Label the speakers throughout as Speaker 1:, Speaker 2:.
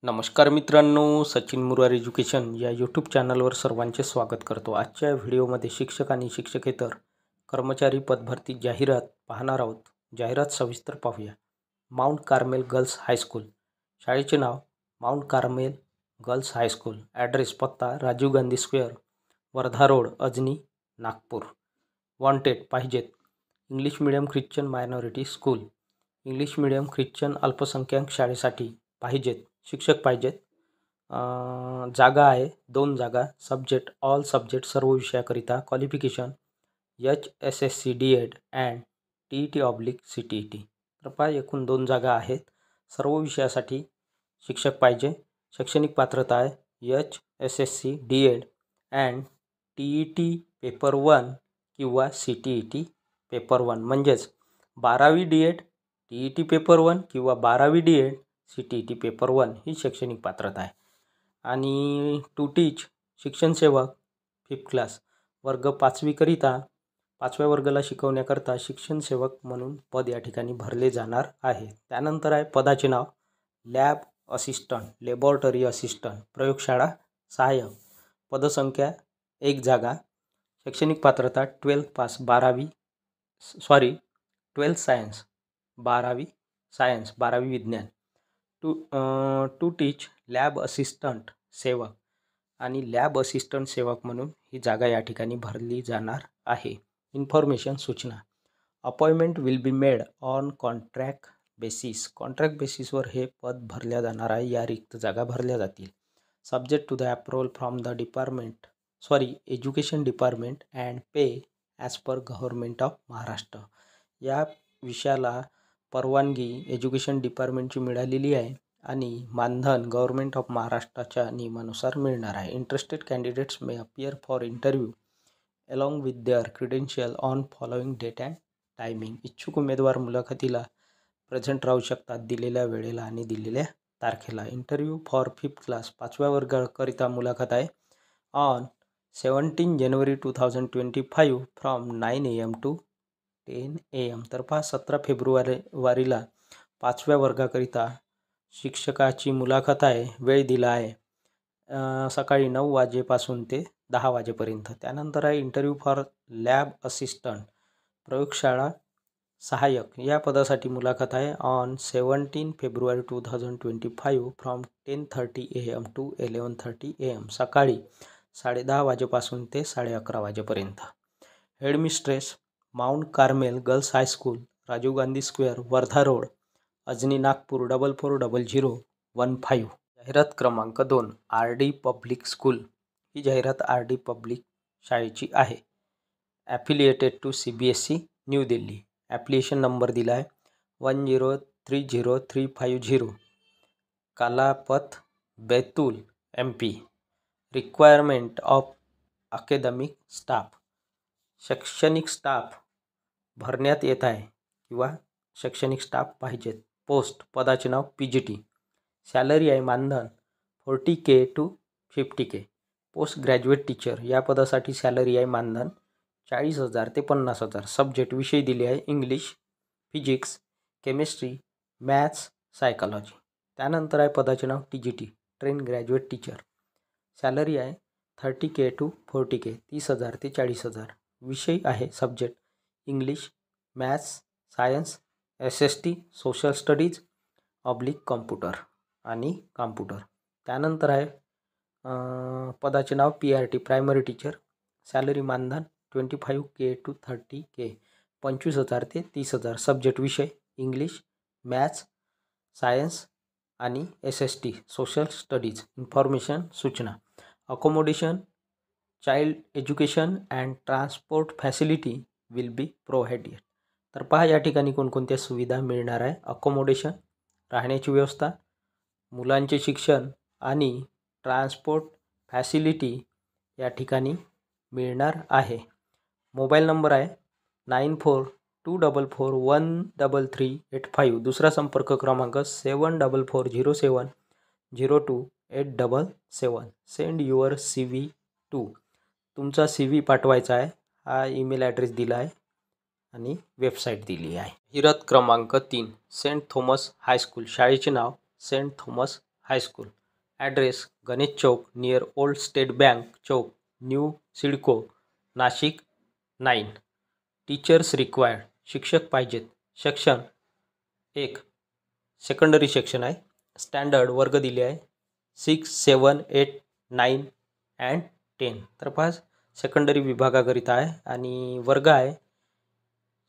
Speaker 1: नमस्कार मित्रांनो, सचिन मुरार एज्युकेशन या यूट्यूब चॅनलवर सर्वांचे स्वागत करतो। आजच्या व्हिडिओमध्ये शिक्षक आणि शिक्षकेतर कर्मचारी पदभरती जाहिरात पाहणार आहोत। जाहिरात सविस्तर पाहूया। माउंट कार्मेल गर्ल्स हायस्कूल, शाळेचे नाव mount Carmel girls high school, address पत्ता Rajiv Gandhi square, Wardha road, Ajni, Nagpur. Wanted पाहिजेत English medium Christian minority school, English medium Christian अल्पसंख्याक शाळेसाठी पाहिजेत, शिक्षक पाहिजेत। जागा आहे 2 जागा। सब्जेक्ट ऑल सब्जेक्ट सर्व विषयाकरिता। Qualification HSSC DED and TET/CTET। तर पहा एकूण 2 जागा आहेत। सर्व विषयासाठी शिक्षक पाहिजे। शैक्षणिक पात्रता आहे HSSC DED and TET paper 1 किंवा CTET पेपर 1, म्हणजेच 12वी DED TET पेपर 1 किंवा 12वी DED CTET पेपर 1 ही शैक्षणिक पात्रता आहे। आणि टू टीच शिक्षण सेवक 5th क्लास वर्ग 5वी करिता 5व्या वर्गाला शिकवण्याकरता शिक्षण सेवक म्हणून पद या ठिकाणी भरले जाणार आहे। त्यानंतर आहे पदाचे नाव लॅब असिस्टंट, लॅबोरेटरी असिस्टंट, प्रयोगशाळा सहाय्यक, पदसंख्या 1 जागा। शैक्षणिक पात्रता 12th पास 12th सायन्स 12वी विज्ञान। टू टीच लॅब असिस्टंट सेवक आणि लॅब असिस्टंट सेवक म्हणून ही जागा या ठिकाणी भरली जाणार आहे। इन्फॉर्मेशन सूचना appointment will be made on contract basis, contract बेसिसवर हे पद भरल्या जाणार आहे। या रिक्त जागा भरल्या जातील। Subject to the approval from the education department and pay as per government of Maharashtra. या विषयाला परवानगी एज्युकेशन डिपार्टमेंटची मिळालेली आहे आणि मानधन गव्हर्नमेंट ऑफ महाराष्ट्राच्या नियमानुसार मिळणार आहे। Interested candidates may appear for interview along with their credential on following date and timing. इच्छुक उमेदवार मुलाखतीला प्रेझेंट राहू शकतात दिलेल्या वेळेला आणि दिलेल्या तारखेला। इंटरव्ह्यू फॉर 5th क्लास 5व्या वर्गाकरिता मुलाखत आहे on 17 January 2025 from 9 AM to 10 AM। तर पहा 17 फेब्रुवारीला 5व्या वर्गाकरिता शिक्षकाची मुलाखत आहे। वेळ दिला आहे सकाळी 9 वाजेपासून ते 10 वाजेपर्यंत। त्यानंतर आहे इंटरव्ह्यू फॉर लॅब असिस्टंट, प्रयोगशाळा सहाय्यक या पदासाठी मुलाखत आहे on 17 February 2025 from 10:30 AM to 11:30 AM, सकाळी 10:30 वाजेपासून ते 11:30 वाजेपर्यंत। Headmistress Mount Carmel girls high school, Rajiv Gandhi square, Wardha road, Ajni, Nagpur 440015। जाहिरात क्रमांक 2 RD पब्लिक स्कूल, ही जाहिरात RD पब्लिक शाळेची आहे। Affiliated to CBSE new Delhi. Application number दिला आहे 1030350, कालापथ Betul MP। Requirement of academic staff, शैक्षणिक स्टाफ भरण्यात येत आहे किंवा शैक्षणिक स्टाफ पाहिजेत। पोस्ट पदाचे नाव PGT, सॅलरी आहे मानधन 40K to 50K। Post graduate teacher या पदासाठी सॅलरी आहे मानधन 40,000 ते 50,000। सब्जेक्ट विषय दिले आहे English, physics, chemistry, maths, psychology. त्यानंतर आहे पदाचे नाव TGT, train graduate teacher, salary आहे 30K to 40K 30,000 ते 40,000। विषय आहे subject English, maths, science, SST, social studies computer आणि कॉम्प्युटर। त्यानंतर आहे पदाचे नाव PRT, प्रायमरी टीचर, सॅलरी मानधन 25K to 30K 25,000 ते 30,000। सब्जेक्ट विषय इंग्लिश, मॅथ्स, सायन्स आणि SST, सोशल स्टडीज। इन्फॉर्मेशन सूचना accommodation, child education and transport facility will be provided. तर पहा या ठिकाणी कोणकोणत्या सुविधा मिळणार आहे। अकोमोडेशन राहण्याची व्यवस्था, मुलांचे शिक्षण आणि ट्रान्सपोर्ट फॅसिलिटी या ठिकाणी मिळणार आहे। मोबाईल नंबर आहे 9424413385। दुसरा संपर्क क्रमांक 7440702877। सेंड युअर CV टू, तुमचा CV पाठवायचा आहे। हा ईमेल ॲड्रेस दिला आहे आणि वेबसाईट दिली आहे। जाहिरात क्रमांक 3 सेंट थॉमस हायस्कूल, शाळेचे नाव saint Thomas high school. Address Ganesh Chowk near old state bank Chowk, new CIDCO, Nashik 9. Teachers required, शिक्षक पाहिजेत. सेक्शन 1 सेकंडरी सेक्शन आहे. स्टँडर्ड वर्ग दिले आहे 6, 7, 8, 9 अँड 10. तर पहा सेकंडरी विभागाकरिता आहे आणि वर्ग आहे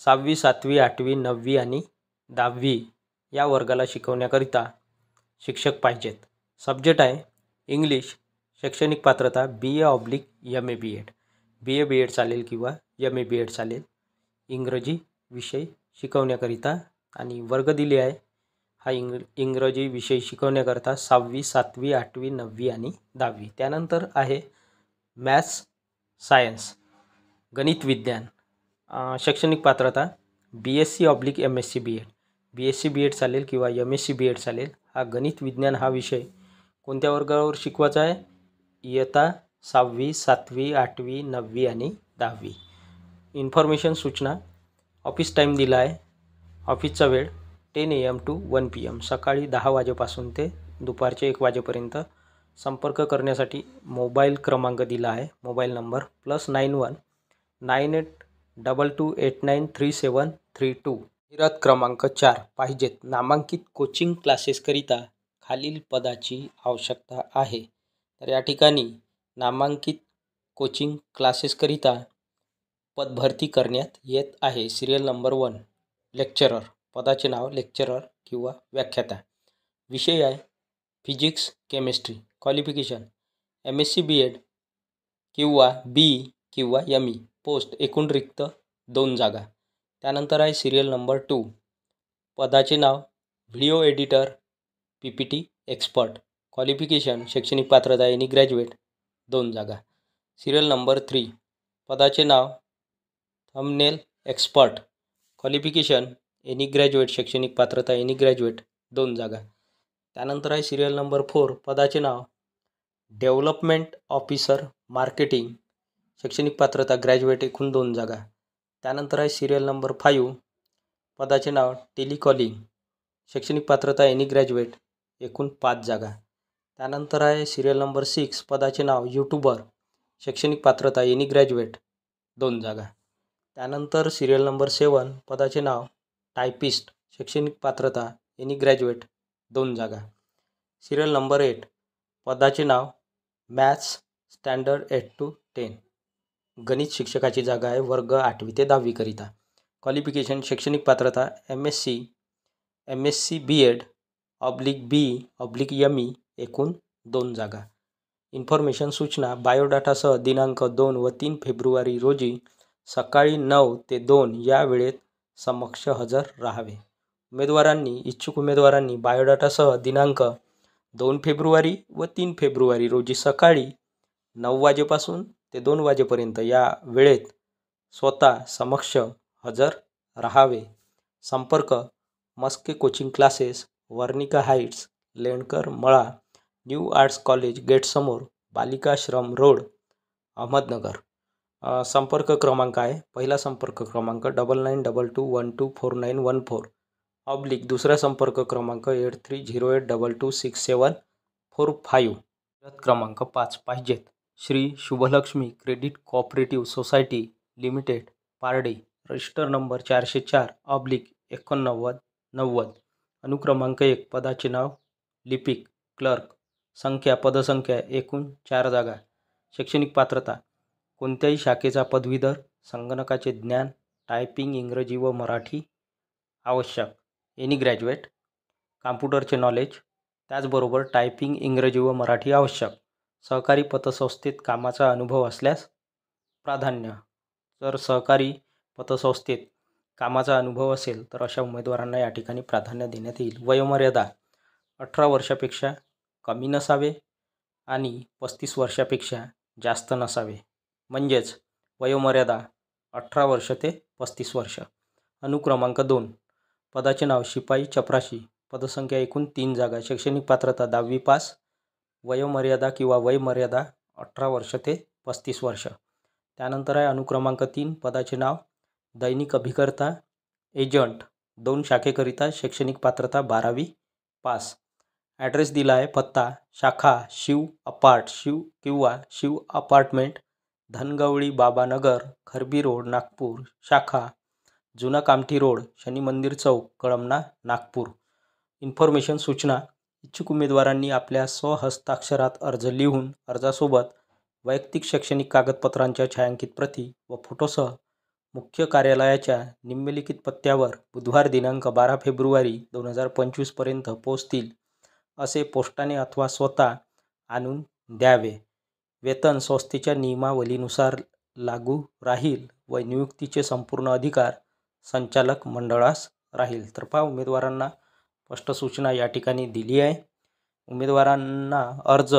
Speaker 1: 6वी, 7वी, 8वी, 9वी आणि 10वी या वर्गाला शिकवण्याकरिता शिक्षक पाहिजेत. सब्जेक्ट आहे इंग्लिश. शैक्षणिक पात्रता BA/MA BEd. BA BEd चालेल किंवा MA BEd चालेल. इंग्रजी विषय शिकवण्याकरिता आणि वर्ग दिले आहे हा इंग्रजी विषय शिकवण्याकरता 6वी, 7वी, 8वी, 9वी आणि 10वी. त्यानंतर आहे मॅथ्स सायन्स, गणित विज्ञान. शैक्षणिक पात्रता BSc/MSc BEd. BSc BEd चालेल किंवा MSc BEd चालेल. हा गणित विज्ञान हा विषय कोणत्या वर्गावर शिकवायचा आहे? इयत्ता 6वी, 7वी, 8वी, 9वी आणि 10वी. इन्फॉर्मेशन सूचना. ऑफिस टाईम दिला आहे. ऑफिसचा वेळ 10 AM to 1 PM. सकाळी 10 वाजेपासून ते दुपारचे 1 वाजेपर्यंत. संपर्क करण्यासाठी मोबाईल क्रमांक दिला आहे. Mobile number +91 9822893732. जाहिरात क्रमांक 4 पाहिजेत. नामांकित कोचिंग क्लासेसकरिता खालील पदाची आवश्यकता आहे. तर या ठिकाणी नामांकित कोचिंग क्लासेसकरिता पद भरती करण्यात येत आहे. Serial number 1 lecturer. पदाचे नाव लेक्चरर किंवा व्याख्याता. विषय आहे physics chemistry. Qualification MSc BEd किंवा BE किंवा ME. पोस्ट एकूण रिक्त 2 जागा. त्यानंतर आहे सिरियल नंबर 2 पदाचे नाव video editor PPT expert. Qualification शैक्षणिक पात्रता एनी ग्रॅज्युएट 2 जागा. सिरियल नंबर 3 पदाचे नाव thumbnail expert. Qualification any graduate. शैक्षणिक पात्रता एनी ग्रॅज्युएट 2 जागा. त्यानंतर आहे सिरियल नंबर 4 पदाचे नाव डेव्हलपमेंट ऑफिसर मार्केटिंग. शैक्षणिक पात्रता ग्रॅज्युएट एकूण 2 जागा. त्यानंतर आहे सिरियल नंबर 5 पदाचे नाव टेलिकॉलिंग. शैक्षणिक पात्रता एनी ग्रॅज्युएट एकूण 5 जागा. त्यानंतर आहे सिरियल नंबर 6 पदाचे नाव यूट्यूबर. शैक्षणिक पात्रता एनी ग्रॅज्युएट 2 जागा. त्यानंतर सिरियल नंबर 7 पदाचे नाव टायपिस्ट. शैक्षणिक पात्रता एनी ग्रॅज्युएट 2 जागा. सिरियल नंबर 8 पदाचे नाव मॅथ्स स्टँडर्ड 8 to 10. गणित शिक्षकाची जागा आहे वर्ग 8वी ते 10वी करिता. क्वालिफिकेशन शैक्षणिक पात्रता MSc BEd/BE/ME एकूण 2 जागा. इन्फॉर्मेशन सूचना. बायोडाटासह दिनांक 2 व 3 फेब्रुवारी रोजी सकाळी 9 ते 2 या वेळेत समक्ष हजर राहावे. इच्छुक उमेदवारांनी बायोडाटासह दिनांक 2 फेब्रुवारी व 3 फेब्रुवारी रोजी सकाळी 9 वाजेपासून ते 2 वाजेपर्यंत या वेळेत स्वतः समक्ष हजर राहावे. संपर्क Maske coaching classes, Varnika heights, Lendkar Mala, new arts college गेटसमोर, बालिकाश्रम रोड, अहमदनगर. संपर्क क्रमांक आहे. पहिला संपर्क क्रमांक 9922124914 / दुसरा संपर्क क्रमांक 8308226745. क्रमांक 5 पाहिजेत. Shri Shubhalakshmi credit cooperative society limited Pardi. Register number 404/8990. अनुक्रमांक 1 पदाचे नाव लिपिक क्लर्क. पदसंख्या एकूण 4 जागा. शैक्षणिक पात्रता कोणत्याही शाखेचा पदवीधर. संगणकाचे ज्ञान टायपिंग इंग्रजी व मराठी आवश्यक एनी ग्रॅज्युएट. कॉम्प्युटरचे नॉलेज त्याचबरोबर टायपिंग इंग्रजी व मराठी आवश्यक. सहकारी पतसंस्थेत कामाचा अनुभव असल्यास प्राधान्य. जर सहकारी पतसंस्थेत कामाचा अनुभव असेल तर अशा उमेदवारांना या ठिकाणी प्राधान्य देण्यात येईल. वयोमर्यादा 18 वर्षापेक्षा कमी नसावे आणि 35 वर्षापेक्षा जास्त नसावे. म्हणजेच वयोमर्यादा 18 वर्ष ते 35 वर्ष. अनुक्रमांक 2 पदाचे नाव शिपाई चपराशी. पदसंख्या एकूण 3 जागा. शैक्षणिक पात्रता 10वी पास. वयोमर्यादा किंवा वयमर्यादा 18 वर्ष ते 35 वर्ष. त्यानंतर आहे अनुक्रमांक 3 पदाचे नाव दैनिक अभिकर्ता एजंट. 2 शाखेकरिता. शैक्षणिक पात्रता 12वी पास. ॲड्रेस दिला आहे. पत्ता शाखा शिव अपार्ट शिव किंवा शिव अपार्टमेंट, धनगवळी बाबानगर, खरबी रोड, नागपूर. शाखा जुना कामठी रोड, शनी मंदिर चौक, कळमना, नागपूर. इन्फॉर्मेशन सूचना. इच्छुक उमेदवारांनी आपल्या स्वहस्ताक्षरात अर्ज लिहून अर्जासोबत वैयक्तिक शैक्षणिक कागदपत्रांच्या छायांकित प्रती व फोटोसह मुख्य कार्यालयाच्या निम्नलिखित पत्त्यावर बुधवार दिनांक 12 फेब्रुवारी 2025 पर्यंत पोहोचतील असे पोस्टाने अथवा स्वतः आणून द्यावे. वेतन संस्थेच्या नियमावलीनुसार लागू राहील व नियुक्तीचे संपूर्ण अधिकार संचालक मंडळास राहील. तर पहा, उमेदवारांना स्पष्ट सूचना या ठिकाणी दिली आहे. उमेदवारांना अर्ज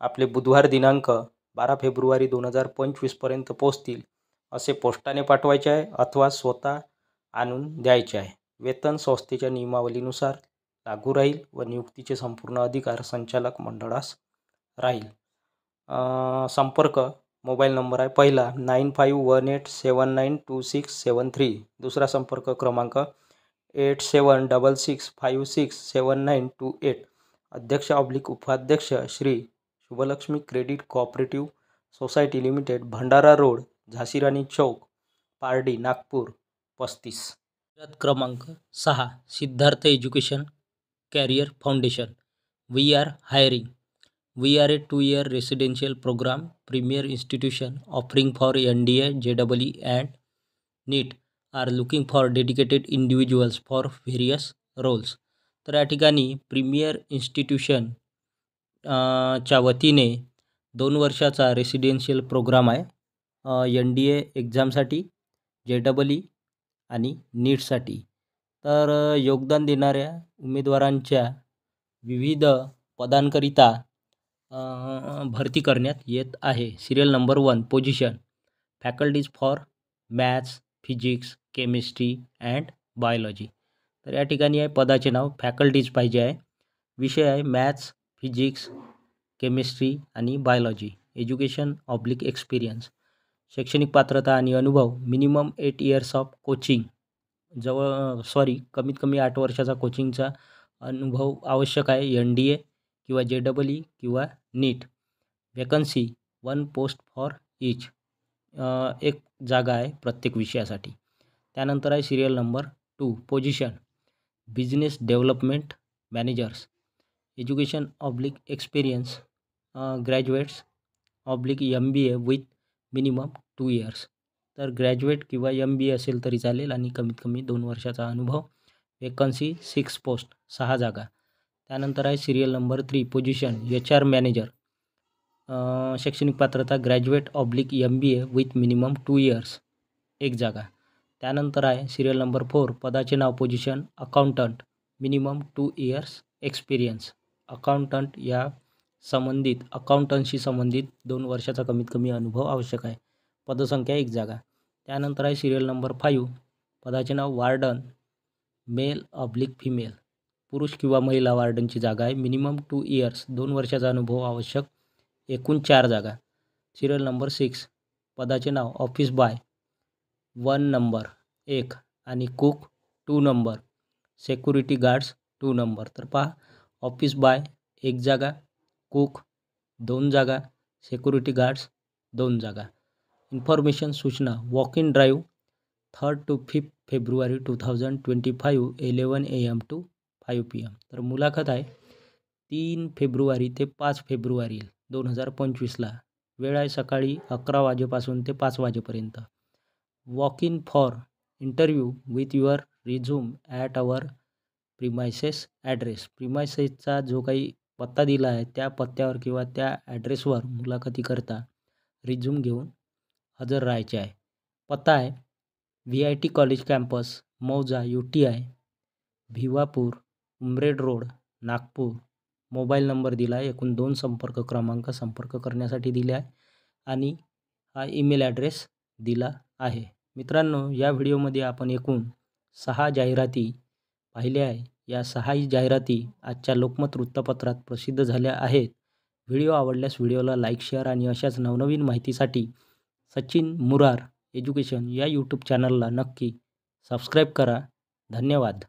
Speaker 1: आपले बुधवार दिनांक 12 फेब्रुवारी 2025 पर्यंत पोहोचतील असे पोस्टाने पाठवायचे आहे अथवा स्वतः आणून द्यायचे आहे. वेतन संस्थेच्या नियमावलीनुसार लागू राहील व नियुक्तीचे संपूर्ण अधिकार संचालक मंडळास राहील. संपर्क मोबाईल नंबर आहे. पहिला 9518792673. दुसरा संपर्क क्रमांक 8766567928. अध्यक्ष उपाध्यक्ष Shri Shubhalakshmi credit cooperative society limited, Bhandara road, Jhansirani Chowk, Pardi, Nagpur 35. क्रमांक 6 Siddharth education career foundation. We are hiring. We are a 2-year residential program premier institution offering for NDA, JEE and NEET are looking for dedicated individuals for various roles. तर या ठिकाणी premier institution च्या वतीने 2 वर्षाचा residential programme आहे. NDA एक्झामसाठी, JEE आणि नीटसाठी. तर योगदान देणाऱ्या उमेदवारांच्या विविध पदांकरिता भरती करण्यात येत आहे. Serial number 1 position faculties for maths, physics, chemistry and biology. तर या ठिकाणी आहे पदाचे नाव फॅकल्टीज पाहिजे आहे. विषय आहे मॅथ्स, फिजिक्स, केमिस्ट्री आणि बायोलॉजी. Education oblique experience. शैक्षणिक पात्रता आणि अनुभव मिनिमम 8 इयर्स ऑफ कोचिंग. कमीत कमी 8 वर्षाचा कोचिंगचा अनुभव आवश्यक आहे. NDA किंवा JEE किंवा NEET. Vacancy 1 post for each. एक जागा आहे प्रत्येक विषयासाठी. त्यानंतर आहे serial number 2 position business development managers. Education oblique experience graduates oblique MBA with minimum 2 years. तर ग्रॅज्युएट किंवा MBA असेल तरी चालेल आणि कमीत कमी 2 वर्षाचा अनुभव. वॅकन्सी 6 पोस्ट 6 जागा. त्यानंतर आहे serial number 3 position HR manager. शैक्षणिक पात्रता graduate oblique MBA with minimum 2 years 1 जागा. त्यानंतर आहे सिरियल नंबर 4 पदाचे नाव position accountant minimum 2 years experience. Accountant या संबंधित अकाउंटंटशी संबंधित 2 वर्षाचा कमीत कमी अनुभव आवश्यक आहे. पदसंख्या 1 जागा. त्यानंतर आहे सिरियल नंबर 5 पदाचे नाव वार्डन मेल ऑब्लिक फिमेल. पुरुष किंवा महिला वार्डनची जागा आहे. मिनिमम 2 इयर्स 2 वर्षाचा अनुभव आवश्यक. एकूण 4 जागा. सिरियल नंबर 6 पदाचे नाव ऑफिस बॉय 1 नंबर 1 आणि cook 2 number. Security guards 2 number. तर पहा, ऑफिस बॉय 1 जागा, कुक 2 जागा, सेक्युरिटी गार्ड्स 2 जागा. इन्फॉर्मेशन सूचना. Walk in drive 3rd to 5th February 2025 11 AM to 5 PM. तर मुलाखत आहे 3 फेब्रुवारी ते 5 फेब्रुवारी 2025ला. वेळ आहे सकाळी 11 वाजेपासून ते 5 वाजेपर्यंत. Walk in for interview with your resume at our premises address. प्रिमायसेसचा जो काही पत्ता दिला आहे त्या पत्त्यावर किंवा त्या ॲड्रेसवर मुलाखतीकरता रिझ्यूम घेऊन हजर राहायचे आहे. पत्ता आहे VIT कॉलेज कॅम्पस मौजा UTI Bhiwapur Umred road Nagpur. Mobile number दिला आहे. एकूण 2 संपर्क क्रमांक संपर्क करण्यासाठी दिले आहे आणि हा ईमेल ॲड्रेस दिला आहे. मित्रांनो, या व्हिडिओमध्ये आपण एकूण 6 जाहिराती पाहिल्या आहे. या 6ही जाहिराती आजच्या लोकमत वृत्तपत्रात प्रसिद्ध झाल्या आहेत. व्हिडिओ आवडल्यास व्हिडिओला लाईक, शेअर आणि अशाच नवनवीन माहितीसाठी सचिन मुरार एज्युकेशन या यूट्यूब चॅनलला नक्की सबस्क्राईब करा. धन्यवाद.